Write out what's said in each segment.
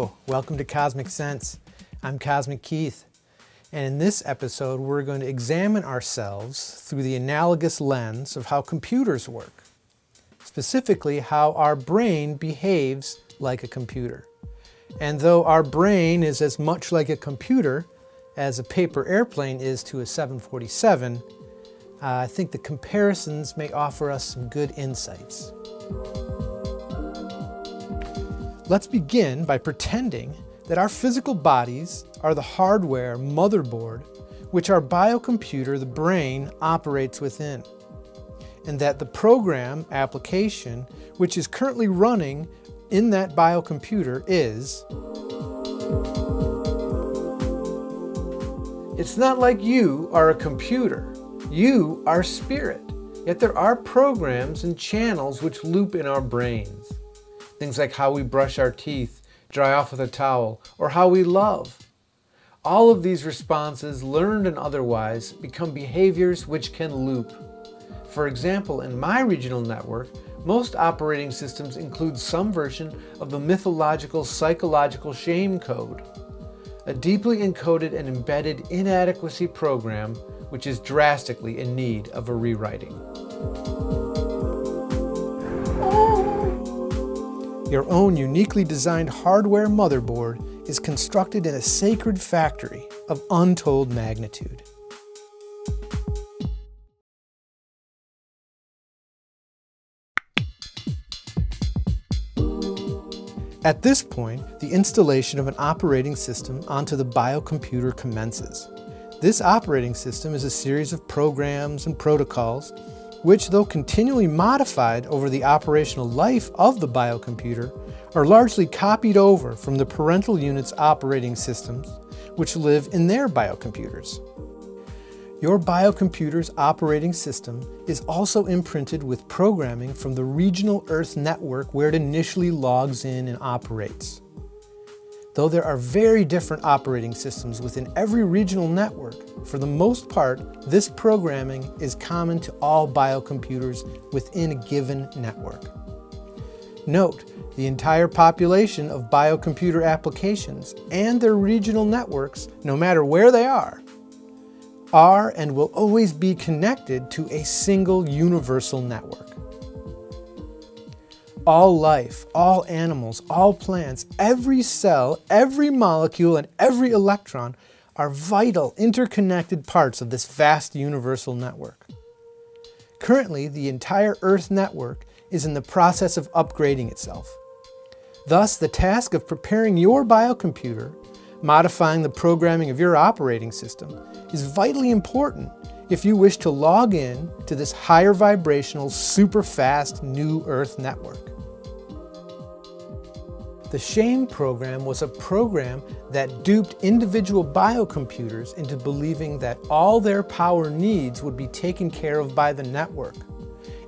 Hello, welcome to Kosmic Sense. I'm Kosmic Keith, and in this episode we're going to examine ourselves through the analogous lens of how computers work, specifically how our brain behaves like a computer. And though our brain is as much like a computer as a paper airplane is to a 747, I think the comparisons may offer us some good insights. Let's begin by pretending that our physical bodies are the hardware motherboard which our biocomputer, the brain, operates within, and that the program application which is currently running in that biocomputer is... It's not like you are a computer. You are spirit, yet there are programs and channels which loop in our brains. Things like how we brush our teeth, dry off with a towel, or how we love. All of these responses, learned and otherwise, become behaviors which can loop. For example, in my regional network, most operating systems include some version of the mythological psychological shame code, a deeply encoded and embedded inadequacy program which is drastically in need of a rewriting. Your own uniquely designed hardware motherboard is constructed in a sacred factory of untold magnitude. At this point, the installation of an operating system onto the biocomputer commences. This operating system is a series of programs and protocols which, though continually modified over the operational life of the biocomputer, are largely copied over from the parental unit's operating systems which live in their biocomputers. Your biocomputer's operating system is also imprinted with programming from the regional Earth network where it initially logs in and operates. Though there are very different operating systems within every regional network, for the most part, this programming is common to all biocomputers within a given network. Note, the entire population of biocomputer applications and their regional networks, no matter where they are and will always be connected to a single universal network. All life, all animals, all plants, every cell, every molecule, and every electron are vital, interconnected parts of this vast universal network. Currently, the entire Earth network is in the process of upgrading itself. Thus, the task of preparing your biocomputer, modifying the programming of your operating system, is vitally important if you wish to log in to this higher vibrational, super fast new Earth network. The shame program was a program that duped individual biocomputers into believing that all their power needs would be taken care of by the network,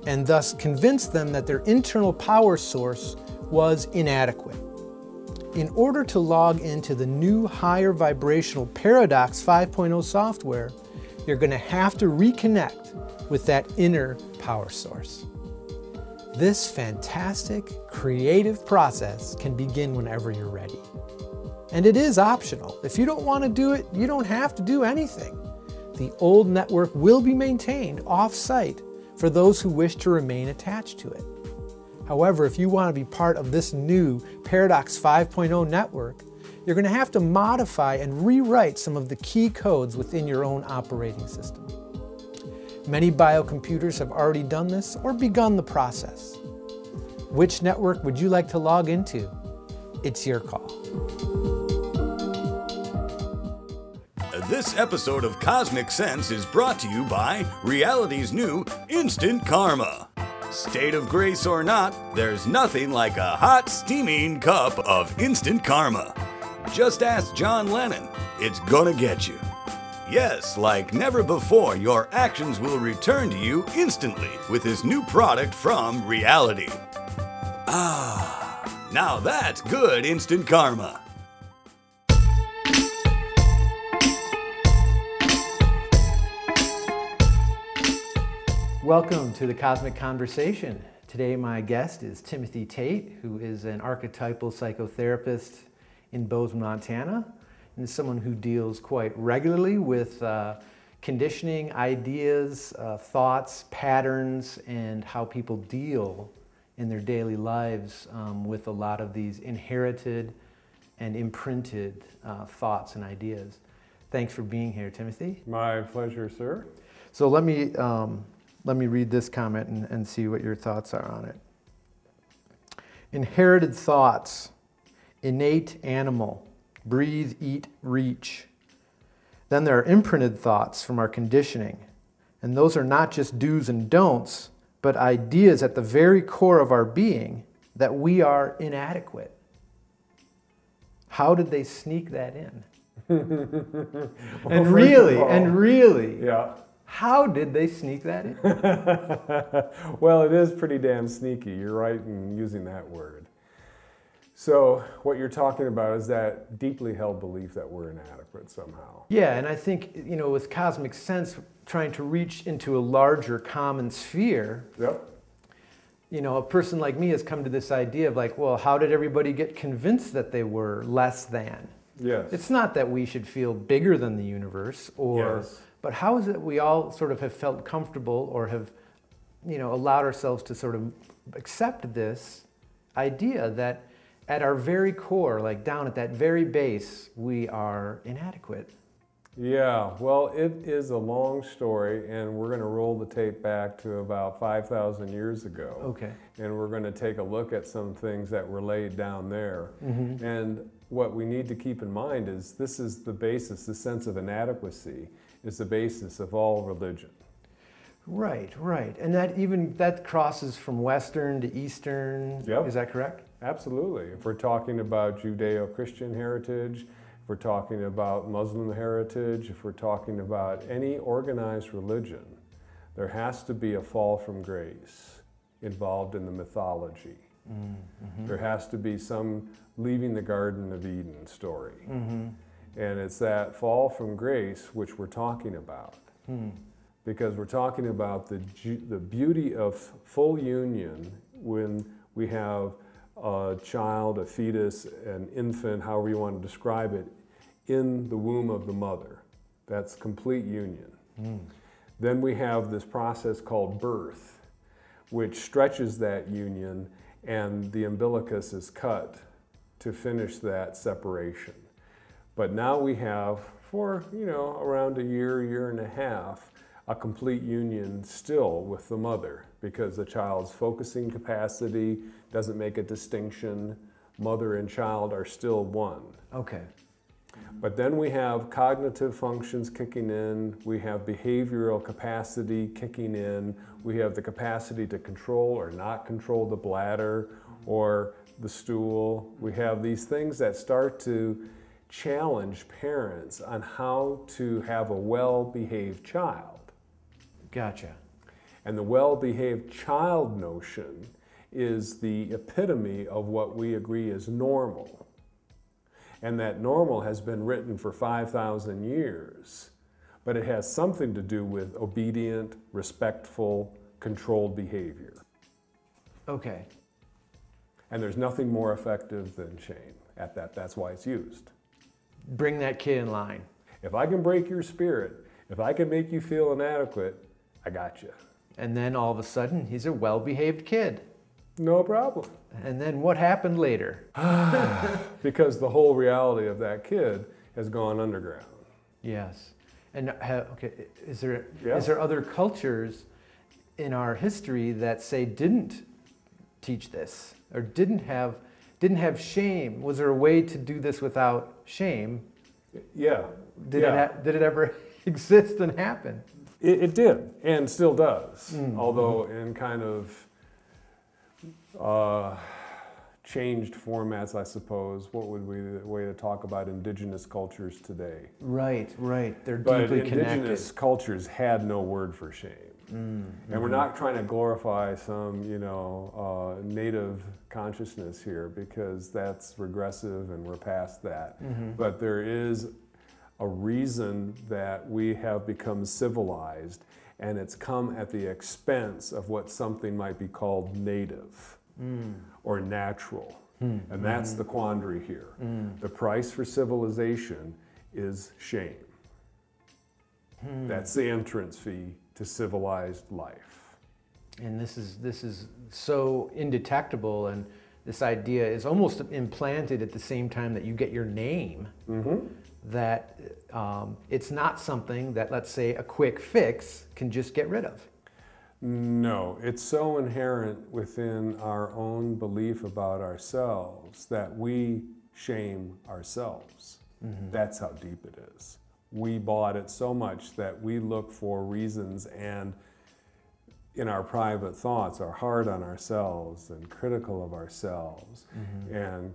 and thus convinced them that their internal power source was inadequate. In order to log into the new higher vibrational Paradox 5.0 software, you're going to have to reconnect with that inner power source. This fantastic, creative process can begin whenever you're ready. And it is optional. If you don't want to do it, you don't have to do anything. The old network will be maintained off-site for those who wish to remain attached to it. However, if you want to be part of this new Paradox 5.0 network, you're going to have to modify and rewrite some of the key codes within your own operating system. Many biocomputers have already done this or begun the process. Which network would you like to log into? It's your call. This episode of Kosmic Sense is brought to you by reality's new Instant Karma. State of grace or not, there's nothing like a hot, steaming cup of instant karma. Just ask John Lennon, it's gonna get you. Yes, like never before, your actions will return to you instantly with this new product from Reality. Ah, now that's good instant karma. Welcome to the Cosmic Conversation. Today my guest is Timothy Tate, who is an archetypal psychotherapist in Bozeman, Montana, and is someone who deals quite regularly with conditioning, ideas, thoughts, patterns, and how people deal in their daily lives with a lot of these inherited and imprinted thoughts and ideas. Thanks for being here, Timothy. My pleasure, sir. So let me read this comment and see what your thoughts are on it. Inherited thoughts, innate animal, breathe, eat, reach. Then there are imprinted thoughts from our conditioning. And those are not just do's and don'ts, but ideas at the very core of our being that we are inadequate. How did they sneak that in? And really, yeah. How did they sneak that in? Well, it is pretty damn sneaky. You're right in using that word. So what you're talking about is that deeply held belief that we're inadequate somehow. Yeah, and I think, you know, with Kosmic Sense, trying to reach into a larger common sphere, Yep. you know, a person like me has come to this idea of like, well, how did everybody get convinced that they were less than? Yes. It's not that we should feel bigger than the universe, or, Yes. but how is it we all sort of have felt comfortable or have, you know, allowed ourselves to sort of accept this idea that at our very core, like down at that very base, we are inadequate. Yeah, well, it is a long story, and we're going to roll the tape back to about 5,000 years ago. Okay. And we're going to take a look at some things that were laid down there. Mm-hmm. And what we need to keep in mind is this is the basis, the sense of inadequacy is the basis of all religion. Right, right. And that crosses from Western to Eastern, Yep. Is that correct? Absolutely. If we're talking about Judeo-Christian heritage, if we're talking about Muslim heritage, if we're talking about any organized religion, there has to be a fall from grace involved in the mythology. Mm-hmm. There has to be some leaving the Garden of Eden story. Mm-hmm. And it's that fall from grace which we're talking about. Because we're talking about the beauty of full union when we have a child, a fetus, an infant, however you want to describe it, in the womb of the mother. That's complete union. Then we have this process called birth, which stretches that union, and the umbilicus is cut to finish that separation. But now we have, for around a year and a half, a complete union still with the mother, because the child's focusing capacity doesn't make a distinction. Mother and child are still one. Okay. But then we have cognitive functions kicking in, we have behavioral capacity kicking in, we have the capacity to control or not control the bladder or the stool. We have these things that start to challenge parents on how to have a well-behaved child. Gotcha. And the well-behaved child notion is the epitome of what we agree is normal. And that normal has been written for 5,000 years, but it has something to do with obedient, respectful, controlled behavior. Okay. And there's nothing more effective than shame at that. That's why it's used. Bring that kid in line. If I can break your spirit, if I can make you feel inadequate, I got you. And then all of a sudden, he's a well-behaved kid. No problem. And then what happened later? Because the whole reality of that kid has gone underground. Yes. And okay, is there other cultures in our history that say didn't teach this or didn't have shame? Was there a way to do this without shame? Yeah. Did it ever exist and happen? It did, and still does, although in kind of changed formats, I suppose. What would be the way to talk about indigenous cultures today? Right, right. They're But deeply connected. indigenous cultures had no word for shame. And we're not trying to glorify some, native consciousness here, because that's regressive and we're past that. But there is a reason that we have become civilized, and it's come at the expense of what something might be called native or natural. And that's the quandary here. The price for civilization is shame. That's the entrance fee to civilized life. And this is so indetectable, and this idea is almost implanted at the same time that you get your name, that it's not something that, let's say, a quick fix can just get rid of. No, it's so inherent within our own belief about ourselves that we shame ourselves. That's how deep it is. We bought it so much that we look for reasons, and in our private thoughts are hard on ourselves and critical of ourselves and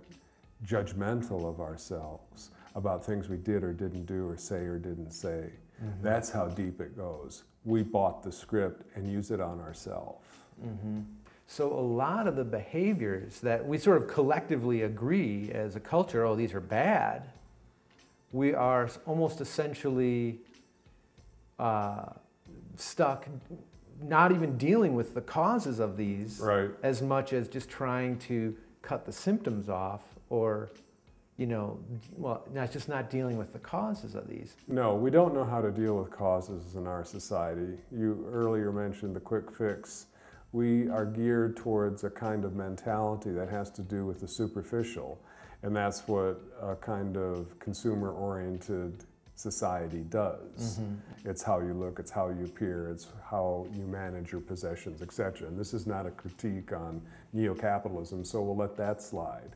judgmental of ourselves about things we did or didn't do or say or didn't say. That's how deep it goes. We bought the script and use it on ourselves. So a lot of the behaviors that we sort of collectively agree as a culture, oh, these are bad, we are almost essentially stuck not even dealing with the causes of these as much as just trying to cut the symptoms off, or, you know, well, not dealing with the causes of these. No, we don't know how to deal with causes in our society. You earlier mentioned the quick fix. We are geared towards a kind of mentality that has to do with the superficial, and that's what a kind of consumer-oriented society does. It's how you look, it's how you appear, it's how you manage your possessions, etc. And this is not a critique on neo-capitalism, so we'll let that slide.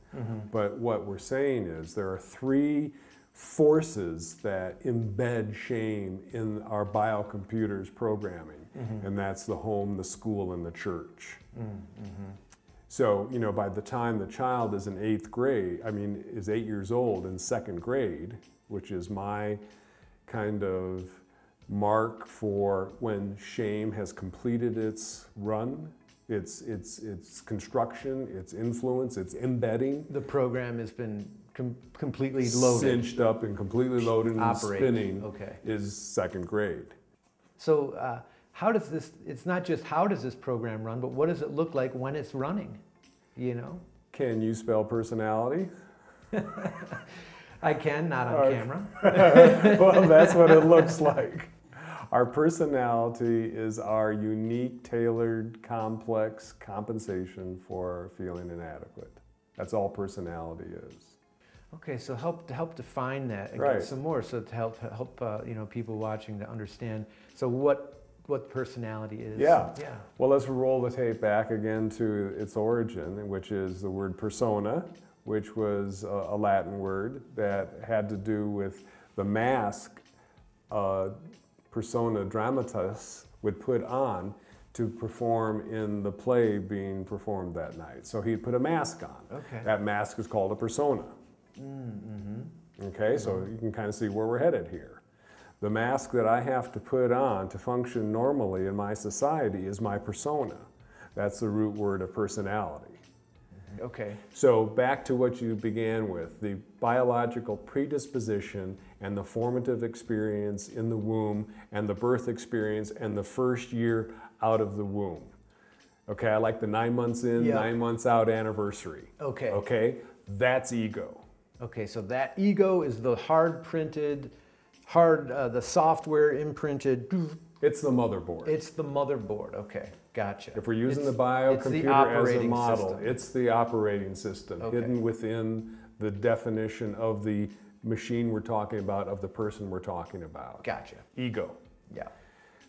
But what we're saying is there are three forces that embed shame in our biocomputer's programming, and that's the home, the school, and the church. So, you know, by the time the child is in 8th grade, is 8 years old in 2nd grade, which is my kind of mark for when shame has completed its run, its construction, its influence, its embedding. The program has been completely loaded. Cinched up and completely loaded and spinning is 2nd grade. So how does this, it's not just how does this program run, but what does it look like when it's running, you know? Can you spell personality? I can, not on camera. Well, that's what it looks like. Our personality is our unique, tailored, complex compensation for feeling inadequate. That's all personality is. Okay, so help define that and get some more, so to help you know, people watching to understand. So what personality is? Yeah. Well, let's roll the tape back again to its origin, which is the word persona, which was a Latin word that had to do with the mask persona dramatis would put on to perform in the play being performed that night. So he'd put a mask on. That mask is called a persona. Okay, so you can kind of see where we're headed here. The mask that I have to put on to function normally in my society is my persona. That's the root word of personality. Okay. So back to what you began with, the biological predisposition and the formative experience in the womb and the birth experience and the first year out of the womb. Okay, I like the 9 months in, 9 months out anniversary. Okay. Okay, that's ego. Okay, so that ego is the the software imprinted. It's the motherboard. It's the motherboard, okay, gotcha. If we're using the biocomputer as a model, it's the operating system hidden within the definition of the machine we're talking about, of the person we're talking about. Gotcha. Ego. Yeah.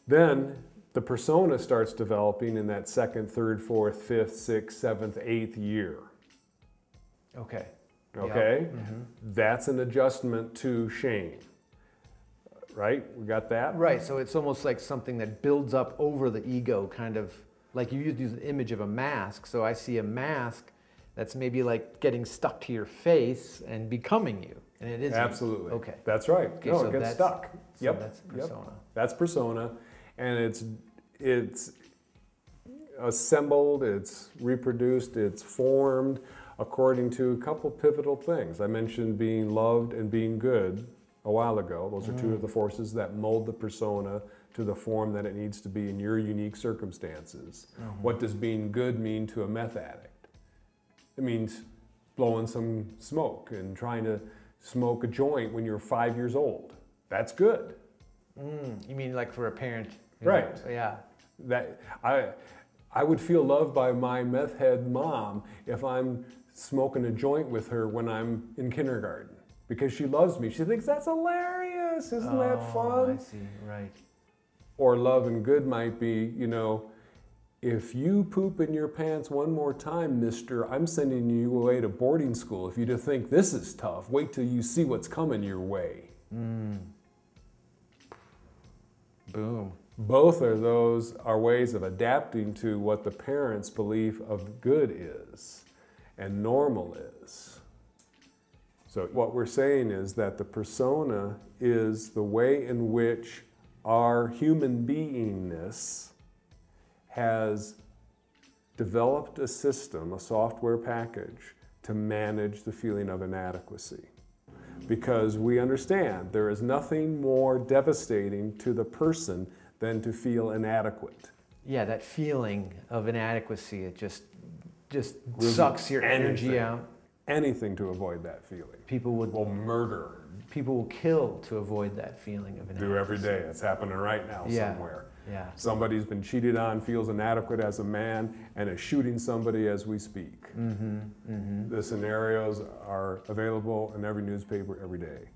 Then the persona starts developing in that 2nd, 3rd, 4th, 5th, 6th, 7th, 8th year. Okay. Okay? That's an adjustment to shame. Right? We got that? Right, so it's almost like something that builds up over the ego, kind of like you use the image of a mask. So I see a mask that's maybe like getting stuck to your face and becoming you. And it is. Absolutely. You. Okay. That's right. Okay, No, so it gets stuck. So that's persona. That's persona. And it's assembled, it's reproduced, it's formed according to a couple pivotal things. I mentioned being loved and being good a while ago. Those are two of the forces that mold the persona to the form that it needs to be in your unique circumstances. What does being good mean to a meth addict? It means blowing some smoke and trying to smoke a joint when you're 5 years old. That's good. You mean like for a parent? Right. Yeah. That I would feel loved by my meth head mom if I'm smoking a joint with her when I'm in kindergarten, because she loves me. She thinks that's hilarious. Isn't that fun? I see. Right. Or love and good might be, you know, if you poop in your pants one more time, mister, I'm sending you away to boarding school. If you just think this is tough, wait till you see what's coming your way. Boom. Both of those are ways of adapting to what the parents' belief of good is and normal is. So what we're saying is that the persona is the way in which our human beingness has developed a system, a software package, to manage the feeling of inadequacy. Because we understand there is nothing more devastating to the person than to feel inadequate. Yeah, that feeling of inadequacy, it just sucks your energy out. Anything to avoid that feeling. People will murder. People will kill to avoid that feeling of inadequacy. Do every day. It's happening right now somewhere. Yeah. Somebody's been cheated on, feels inadequate as a man, and is shooting somebody as we speak. The scenarios are available in every newspaper every day.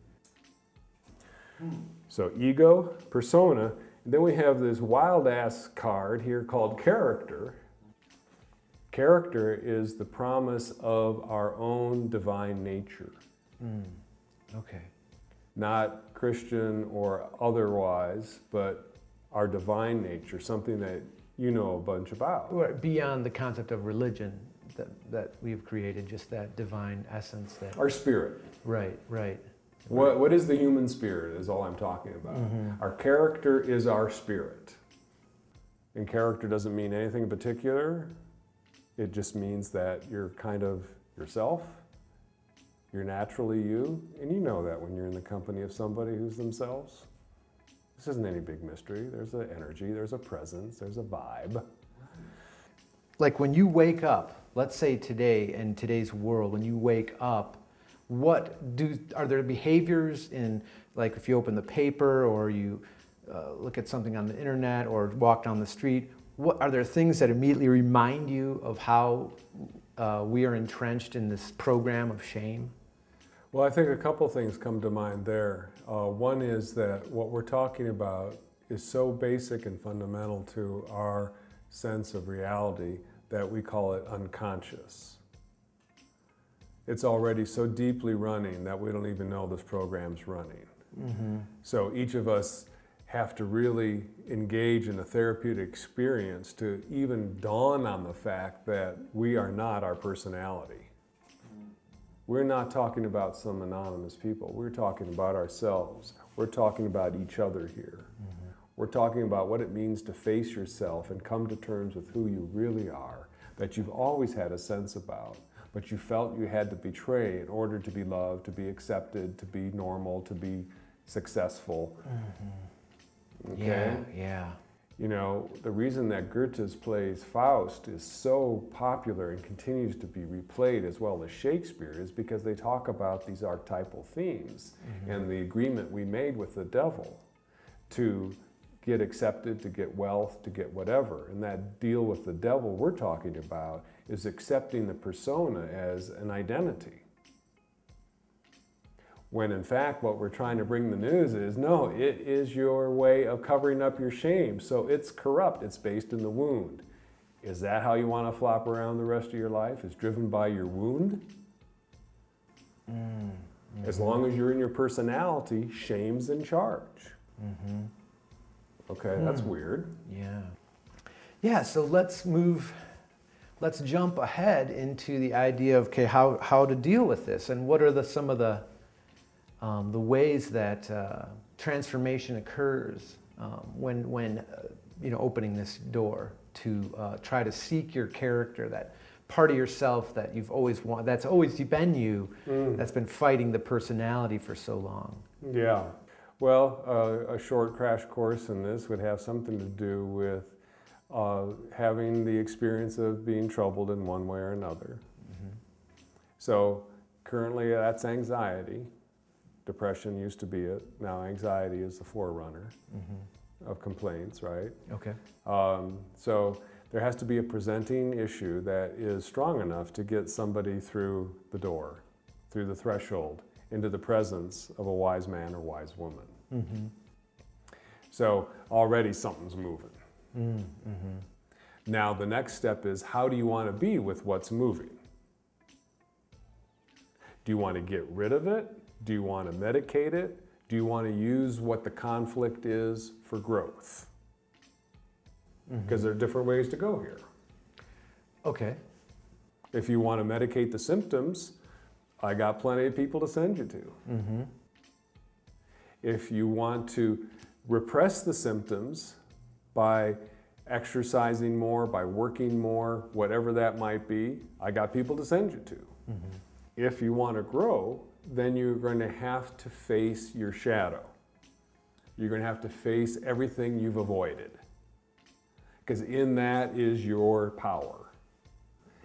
So ego, persona, and then we have this wild-ass card here called character. Character is the promise of our own divine nature. Okay. Not Christian or otherwise, but our divine nature, something that you know a bunch about. Beyond the concept of religion that we've created, just that divine essence. That Our spirit. Right, right. What is the human spirit is all I'm talking about. Our character is our spirit. And character doesn't mean anything in particular. It just means that you're kind of yourself. You're naturally you. And you know that when you're in the company of somebody who's themselves. This isn't any big mystery. There's an energy, there's a presence, there's a vibe. Like when you wake up, let's say today, in today's world, when you wake up, are there behaviors in, like if you open the paper or you look at something on the internet or walk down the street, are there things that immediately remind you of how we are entrenched in this program of shame? Well, I think a couple things come to mind there. One is that what we're talking about is so basic and fundamental to our sense of reality that we call it unconscious. It's already so deeply running that we don't even know this program's running. So each of us have to really engage in a therapeutic experience to even dawn on the fact that we are not our personality. We're not talking about some anonymous people. We're talking about ourselves. We're talking about each other here. We're talking about what it means to face yourself and come to terms with who you really are, that you've always had a sense about, but you felt you had to betray in order to be loved, to be accepted, to be normal, to be successful. Okay? Yeah. You know, the reason that Goethe's plays Faust is so popular and continues to be replayed as well as Shakespeare is because they talk about these archetypal themes and the agreement we made with the devil to get accepted, to get wealth, to get whatever. And that deal with the devil we're talking about is accepting the persona as an identity. When in fact what we're trying to bring the news is, no, it is your way of covering up your shame. So it's corrupt, it's based in the wound. Is that how you want to flop around the rest of your life? It's driven by your wound? As long as you're in your personality, shame's in charge. Okay, that's weird. Yeah, so let's jump ahead into the idea of, okay, how to deal with this and what are some of the ways that transformation occurs when opening this door to try to seek your character, that part of yourself that you've always wanted, that's always been you, that's been fighting the personality for so long. Yeah. Well, a short crash course in this would have something to do with having the experience of being troubled in one way or another. So currently that's anxiety. Depression used to be it. Now anxiety is the forerunner of complaints, right? Okay. So there has to be a presenting issue that is strong enough to get somebody through the door, through the threshold, into the presence of a wise man or wise woman. So already something's moving. Now the next step is, how do you want to be with what's moving? Do you want to get rid of it? Do you want to medicate it? Do you want to use what the conflict is for growth? Because there are different ways to go here. Okay. If you want to medicate the symptoms, I got plenty of people to send you to. If you want to repress the symptoms by exercising more, by working more, whatever that might be, I got people to send you to. If you want to grow, then you're going to have to face your shadow. You're going to have to face everything you've avoided. Because in that is your power.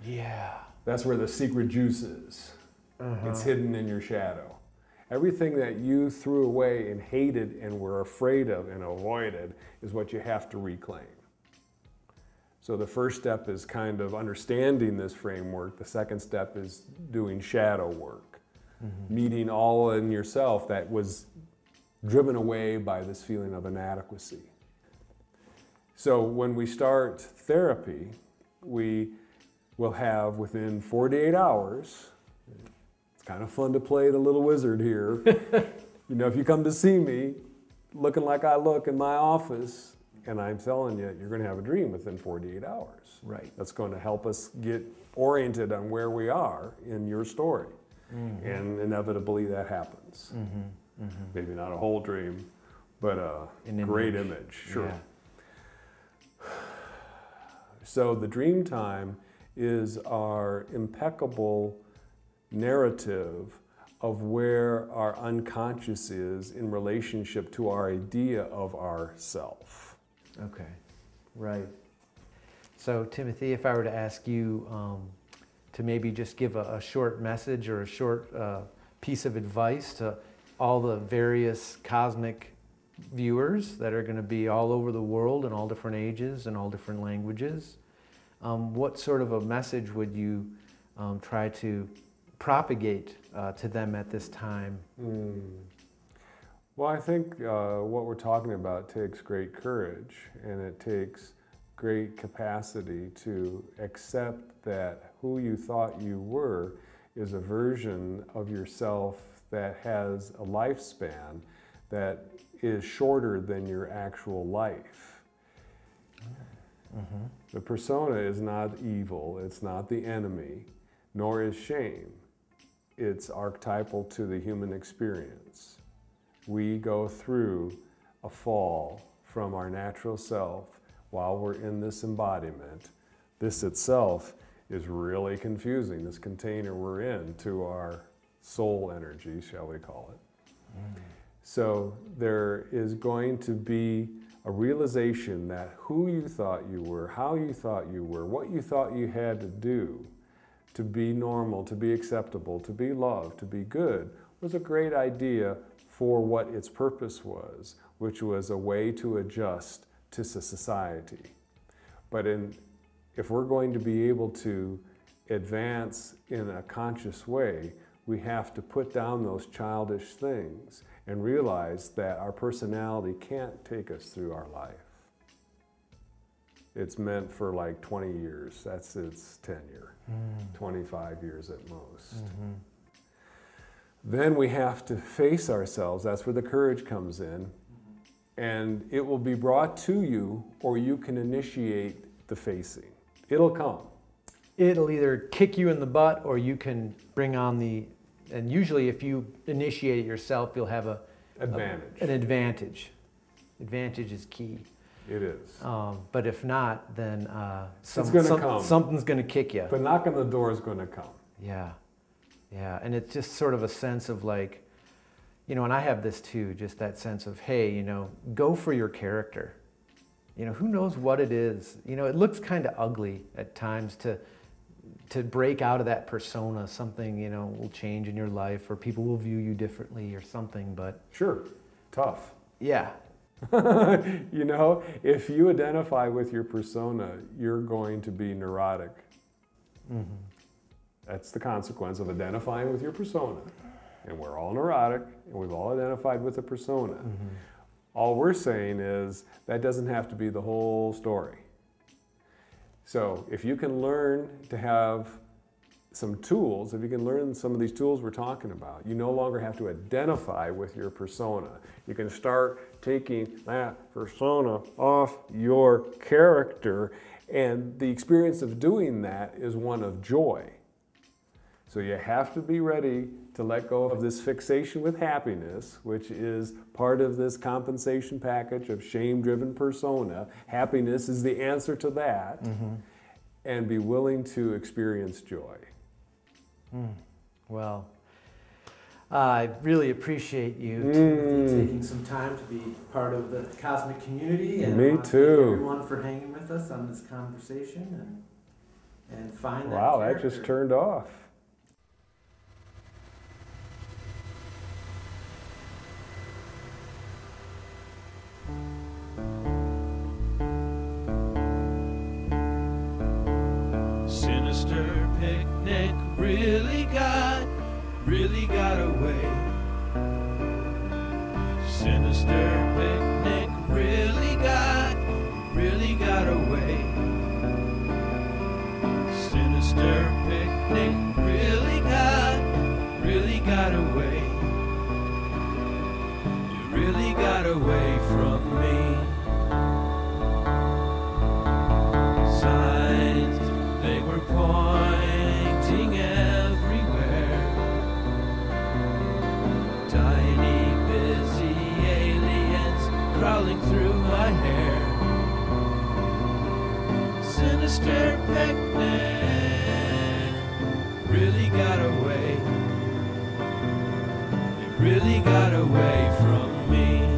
Yeah. That's where the secret juice is. It's hidden in your shadow. Everything that you threw away and hated and were afraid of and avoided is what you have to reclaim. So the first step is kind of understanding this framework. The second step is doing shadow work. Meeting all in yourself that was driven away by this feeling of inadequacy. So when we start therapy, we will have within 48 hours, it's kind of fun to play the little wizard here. You know, if you come to see me looking like I look in my office, and I'm telling you, you're going to have a dream within 48 hours. Right. That's going to help us get oriented on where we are in your story. And inevitably that happens. Maybe not a whole dream, but a great image, sure. Yeah. So the dream time is our impeccable narrative of where our unconscious is in relationship to our idea of ourself. Okay, right. So Timothy, if I were to ask you to maybe just give a short message or a short piece of advice to all the various cosmic viewers that are going to be all over the world in all different ages and all different languages, what sort of a message would you try to propagate to them at this time? Well, I think what we're talking about takes great courage, and it takes great capacity to accept that who you thought you were is a version of yourself that has a lifespan that is shorter than your actual life. The persona is not evil, it's not the enemy, nor is shame. It's archetypal to the human experience. We go through a fall from our natural self while we're in this embodiment. This itself is really confusing, this container we're in, to our soul energy, shall we call it. So there is going to be a realization that who you thought you were, how you thought you were, what you thought you had to do to be normal, to be acceptable, to be loved, to be good, was a great idea for what its purpose was, which was a way to adjust to society. But if we're going to be able to advance in a conscious way, we have to put down those childish things and realize that our personality can't take us through our life. It's meant for like 20 years. That's its tenure. 25 years at most. Then we have to face ourselves. That's where the courage comes in. And it will be brought to you, or you can initiate the facing. It'll come. It'll either kick you in the butt, or you can bring on and usually if you initiate it yourself, you'll have an advantage. Advantage is key. It is. But if not, then something's going to kick you. The knock on the door is going to come. Yeah, yeah, and it's just sort of a sense of like, you know, and I have this too, just that sense of, hey, you know, go for your character. You know, who knows what it is? You know, it looks kind of ugly at times to to break out of that persona, something, you know, will change in your life, or people will view you differently or something, but... Sure, tough. Yeah. You know, if you identify with your persona, you're going to be neurotic. Mm-hmm. That's the consequence of identifying with your persona. And we're all neurotic, and we've all identified with a persona. Mm-hmm. All we're saying is that doesn't have to be the whole story. So if you can learn to have some tools, if you can learn some of these tools we're talking about, you no longer have to identify with your persona. You can start taking that persona off your character, and the experience of doing that is one of joy. So you have to be ready to let go of this fixation with happiness, which is part of this compensation package of shame-driven persona. Happiness is the answer to that. Mm-hmm. And be willing to experience joy. Well, I really appreciate you Timothy, taking some time to be part of the Cosmic community. And me too. Thank everyone for hanging with us on this conversation and find that Wow, character. that just turned off. Sinister picnic really got away. Sinister picnic really got away. Sinister picnic really got away. You really got away from me. Signs, they were pointing everywhere. Tiny, busy aliens crawling through my hair. Sinister picnic really got away. It really got away from me.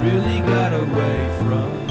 Really got away from